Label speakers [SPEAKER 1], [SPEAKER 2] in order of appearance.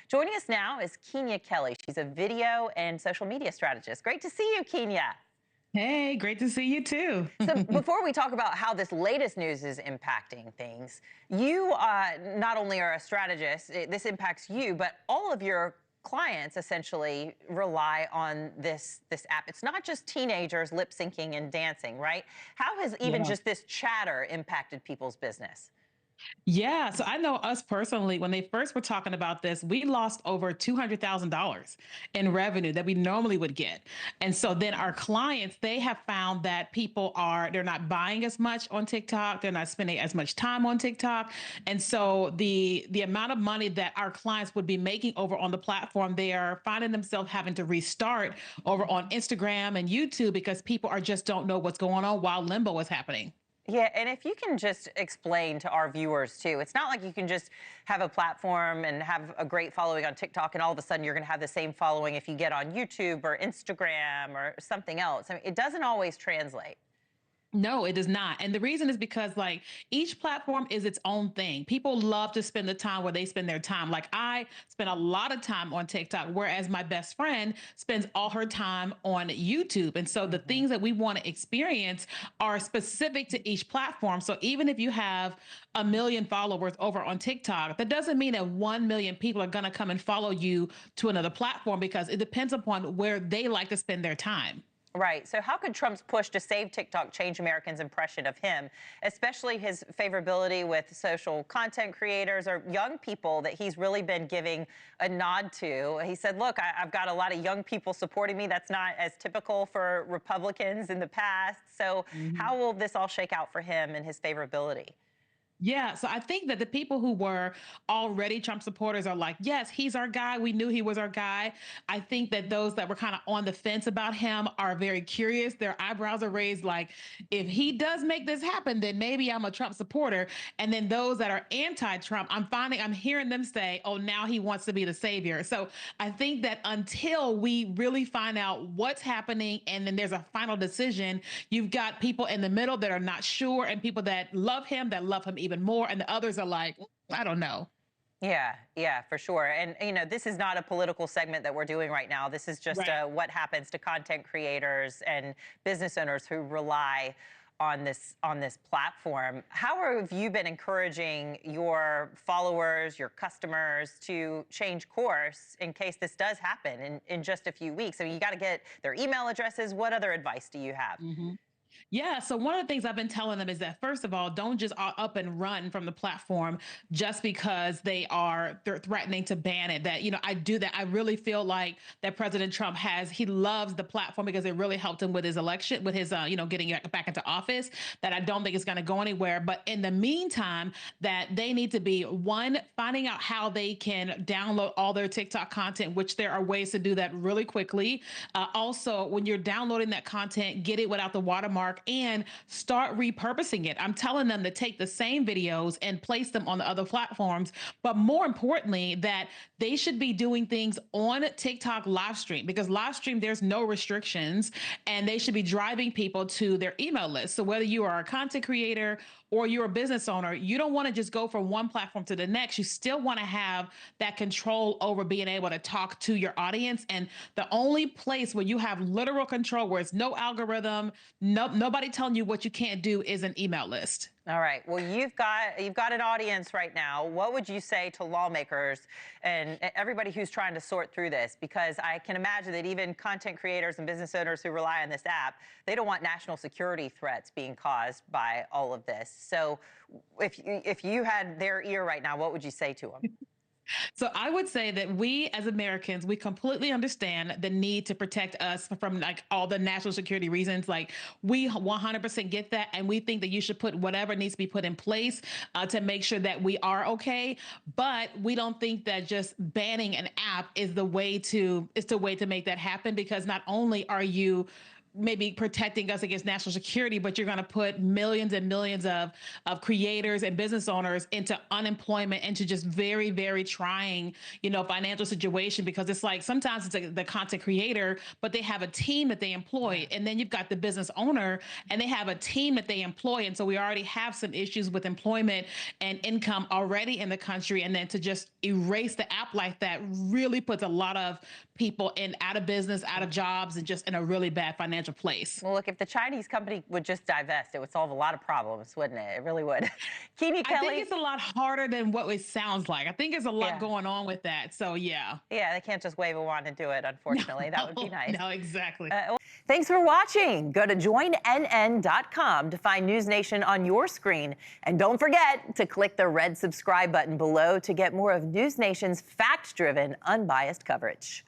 [SPEAKER 1] Joining us now is Kenya Kelly. She's a video and social media strategist. Great to see you, Kenya.
[SPEAKER 2] Hey, great to see you too.
[SPEAKER 1] So before we talk about how this latest news is impacting things, you not only are a strategist, this impacts you, but all of your clients essentially rely on this app. It's not just teenagers lip syncing and dancing, right? How has even
[SPEAKER 2] Yeah.
[SPEAKER 1] just this chatter impacted people's business?
[SPEAKER 2] Yeah. So I know us personally, when they first were talking about this, we lost over $200,000 in revenue that we normally would get. And so then our clients, they have found that they're not buying as much on TikTok. They're not spending as much time on TikTok. And so the amount of money that our clients would be making over on the platform, they are finding themselves having to restart over on Instagram and YouTube because people are just don't know what's going on while limbo is happening.
[SPEAKER 1] Yeah, and if you can just explain to our viewers too, it's not like you can just have a platform and have a great following on TikTok and all of a sudden you're going to have the same following if you get on YouTube or Instagram or something else. I mean, it doesn't always translate.
[SPEAKER 2] No, it does not. And the reason is because like each platform is its own thing. People love to spend the time where they spend their time. Like I spend a lot of time on TikTok, whereas my best friend spends all her time on YouTube. And so the
[SPEAKER 1] Mhm.
[SPEAKER 2] things that we want to experience are specific to each platform. So even if you have 1 million followers over on TikTok, that doesn't mean that 1 million people are going to come and follow you to another platform because it depends upon where they like to spend their time.
[SPEAKER 1] Right. So how could Trump's push to save TikTok change Americans' impression of him, especially his favorability with social content creators or young people that he's really been giving a nod to? He said, look, I've got a lot of young people supporting me. That's not as typical for Republicans in the past. So how will this all shake out for him and his favorability?
[SPEAKER 2] Yeah, so I think that the people who were already Trump supporters are like, yes, he's our guy. We knew he was our guy. I think that those that were kind of on the fence about him are very curious. Their eyebrows are raised like, if he does make this happen, then maybe I'm a Trump supporter. And then those that are anti-Trump, I'm hearing them say, oh, now he wants to be the savior. So I think that until we really find out what's happening and then there's a final decision, you've got people in the middle that are not sure and people that love him even more, and the others are like, I don't know.
[SPEAKER 1] Yeah, yeah, for sure. And this is not a political segment that we're doing right now. This is just
[SPEAKER 2] Right.
[SPEAKER 1] what happens to content creators and business owners who rely on this platform. How have you been encouraging your followers, your customers to change course in case this does happen in just a few weeks? I mean, you got to get their email addresses. What other advice do you have?
[SPEAKER 2] Yeah. So one of the things I've been telling them is that first of all, don't just up and run from the platform just because they're threatening to ban it. That I do that. I really feel like that President Trump he loves the platform because it really helped him with his election, with his getting back into office. That I don't think it's going to go anywhere. But in the meantime, that they need to be one finding out how they can download all their TikTok content, which there are ways to do that really quickly. Also, when you're downloading that content, get it without the watermark and start repurposing it. I'm telling them to take the same videos and place them on the other platforms. But more importantly, that they should be doing things on TikTok live stream because live stream, there's no restrictions and they should be driving people to their email list. So whether you are a content creator or you're a business owner, you don't want to just go from one platform to the next. You still want to have that control over being able to talk to your audience. And the only place where you have literal control, where it's no algorithm, nobody telling you what you can't do, is an email list.
[SPEAKER 1] All right. Well, you've got an audience right now. What would you say to lawmakers and everybody who's trying to sort through this? Because I can imagine that even content creators and business owners who rely on this app, they don't want national security threats being caused by all of this. So, if you had their ear right now, what would you say to them?
[SPEAKER 2] So I would say that we as Americans, we completely understand the need to protect us from like all the national security reasons. Like we 100% get that. And we think that you should put whatever needs to be put in place to make sure that we are okay. But we don't think that just banning an app is the way to make that happen because not only are you maybe protecting us against national security, but you're going to put millions and millions of creators and business owners into unemployment, into just very, very trying, financial situation, because it's like sometimes it's the content creator, but they have a team that they employ. And then you've got the business owner and they have a team that they employ. And so we already have some issues with employment and income already in the country. And then to just erase the app like that really puts a lot of people out of business, out of jobs, and just in a really bad financial place.
[SPEAKER 1] Well, look, if the Chinese company would just divest, it would solve a lot of problems, wouldn't it? It really would. Keeney Kelly.
[SPEAKER 2] I think it's a lot harder than what it sounds like. I think there's a lot going on with that. So, yeah.
[SPEAKER 1] Yeah, they can't just wave a wand and do it, unfortunately. That would be nice.
[SPEAKER 2] No, exactly.
[SPEAKER 1] Thanks for watching. Go to joinnn.com to find News Nation on your screen. And don't forget to click the red subscribe button below to get more of News Nation's fact-driven, unbiased coverage.